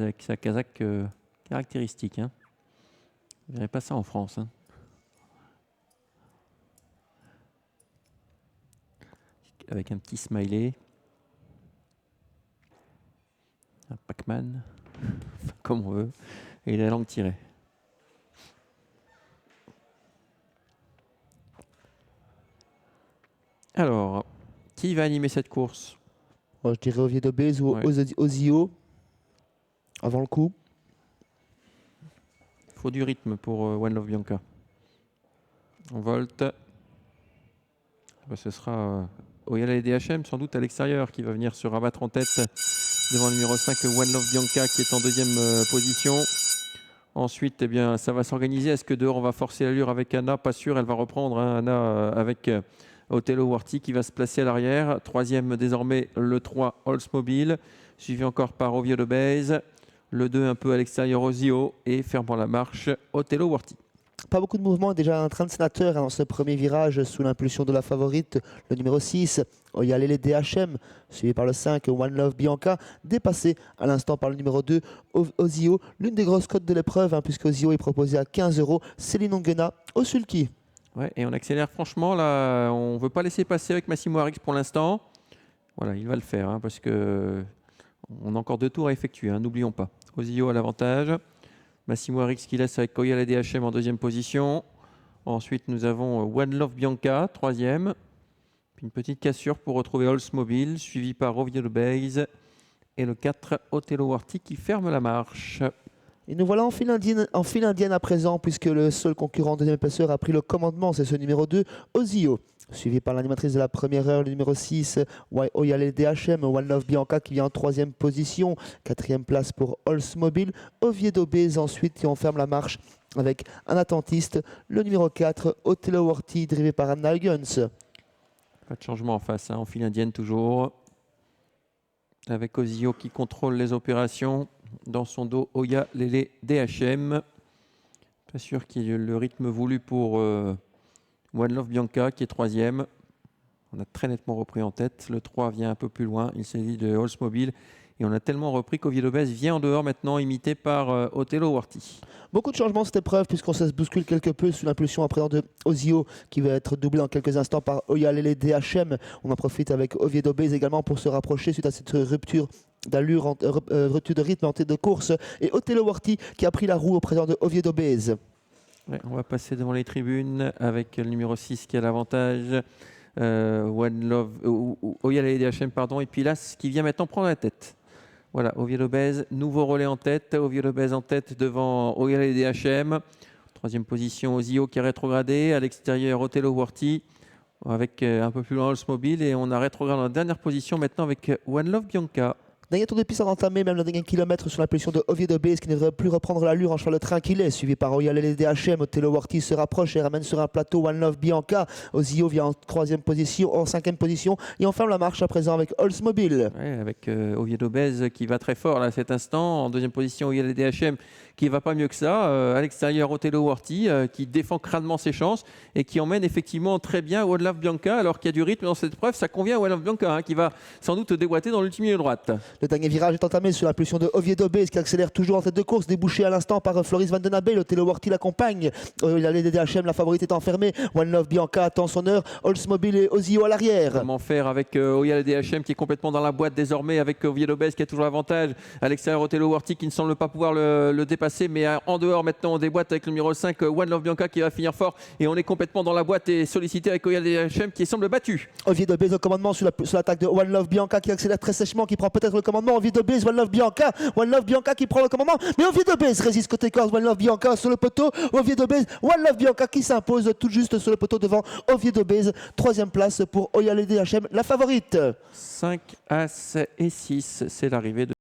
avec sa casaque caractéristique. Hein. Vous ne verrez pas ça en France. Hein. Avec un petit smiley. Un Pac-Man, comme on veut, et la langue tirée. Alors, qui va animer cette course? Je dirais Oviedo Base ou Ozio avant le coup. Il faut du rythme pour One Love Bianca. On volte. Ce sera Oyala et DHM, sans doute à l'extérieur, qui va venir se rabattre en tête devant le numéro 5, One Love Bianca, qui est en deuxième position. Ensuite, eh bien, ça va s'organiser. Est-ce que dehors, on va forcer l'allure avec Anna? Pas sûr, elle va reprendre. Hein, Anna avec Othello Worthy qui va se placer à l'arrière. Troisième, désormais, le 3, Oldsmobile, suivi encore par Oviedo Base. Le 2, un peu à l'extérieur, Ozio. Et fermant la marche, Othello Worthy. Pas beaucoup de mouvement, déjà un train de sénateur dans ce premier virage sous l'impulsion de la favorite, le numéro 6, Oyalele DHM, suivi par le 5, One Love Bianca, dépassé à l'instant par le numéro 2, Ozio, l'une des grosses cotes de l'épreuve, hein, puisque Ozio est proposé à 15 €, Céline Ongena au sulky. Ouais, et on accélère franchement, là, on ne veut pas laisser passer avec Massimo Arix pour l'instant. Voilà, il va le faire, hein, parce qu'on a encore 2 tours à effectuer, hein, n'oublions pas. Ozio à l'avantage. Massimo Arix qui laisse avec Oyala DHM en deuxième position. Ensuite, nous avons One Love Bianca, troisième. Puis une petite cassure pour retrouver Oldsmobile, suivi par Oviedo Base. Et le 4, Othello Worthy qui ferme la marche. Et nous voilà en file indienne à présent, puisque le seul concurrent de deuxième épaisseur a pris le commandement, c'est ce numéro 2, Ozio. Suivi par l'animatrice de la première heure, le numéro 6, Oyalele DHM, One Love Bianca qui vient en troisième position. Quatrième place pour Oldsmobile. Oviedo Base ensuite qui enferme la marche avec un attentiste, le numéro 4, Othello Worthy, drivé par Anna Huygens. Pas de changement en face, hein, en file indienne toujours. Avec Ozio qui contrôle les opérations. Dans son dos, Oyalele DHM. Pas sûr qu'il y ait le rythme voulu pour One Love Bianca qui est troisième. On a très nettement repris en tête. Le 3 vient un peu plus loin. Il s'agit de Oldsmobile. Et on a tellement repris qu'Oviedo Base vient en dehors maintenant, imité par Othello Worthy. Beaucoup de changements cette épreuve puisqu'on se bouscule quelque peu sous l'impulsion à présent de Ozio qui va être doublé en quelques instants par Oyalele DHM. On en profite avec Oviedo Base également pour se rapprocher suite à cette rupture d'allure, rupture de rythme en tête de course. Et Othello Worthy qui a pris la roue au présent de Oviedo Base. Ouais, on va passer devant les tribunes avec le numéro 6 qui a l'avantage. One Love, Oyalele DHM, pardon. Et puis là, ce qui vient maintenant prendre la tête. Voilà, Oviedo Base, nouveau relais en tête. Oviedo Base en tête devant Oyalele DHM. Troisième position, Ozio qui est rétrogradé. À l'extérieur, Othello Worthy avec un peu plus loin Oldsmobile. Et on a rétrogradé en dernière position maintenant avec One Love Bianca. Dernier tour de piste à entamer, même le dernier kilomètre sous l'impulsion de Oviedo Base qui ne devrait plus reprendre l'allure en cheval de train qu'il est, suivi par Oyalele DHM. Othello Worthy se rapproche et ramène sur un plateau One Love Bianca. Ozio vient en cinquième position et on ferme la marche à présent avec Oldsmobile. Ouais, avec Oviedo Base qui va très fort là, à cet instant. En deuxième position, Oyalele DHM qui ne va pas mieux que ça. À l'extérieur, Othello Worthy qui défend crânement ses chances et qui emmène effectivement très bien One Love Bianca alors qu'il y a du rythme dans cette épreuve. Ça convient à One Love Bianca hein, qui va sans doute déboîter dans l'ultime ligne droite. Le dernier virage est entamé sous l'impulsion de Oviedo Base qui accélère toujours en tête de course, débouché à l'instant par Floris Van Den Abel. Othello Worthy l'accompagne. Oyalele DHM, la favorite est enfermée. One Love Bianca attend son heure. Oldsmobile et Ozio à l'arrière. Comment faire avec Oyalele DHM qui est complètement dans la boîte désormais avec Oviedo Base qui a toujours l'avantage. À l'extérieur, Othello Worthy qui ne semble pas pouvoir le dépasser, mais en dehors maintenant on déboîte avec le numéro 5, One Love Bianca qui va finir fort et on est complètement dans la boîte et sollicité avec Oyalele DHM qui semble battu. Oviedo Base au commandement sur l'attaque de One Love Bianca qui accélère très sèchement, qui prend peut-être le commandement. Oviedo Base, One Love Bianca qui prend le commandement, mais Oviedo Base résiste côté corse. One Love Bianca sur le poteau. Oviedo Base, One Love Bianca qui s'impose tout juste sur le poteau devant Oviedo Base. Troisième place pour Oyalele DHM, la favorite. 5, As et 6, c'est l'arrivée de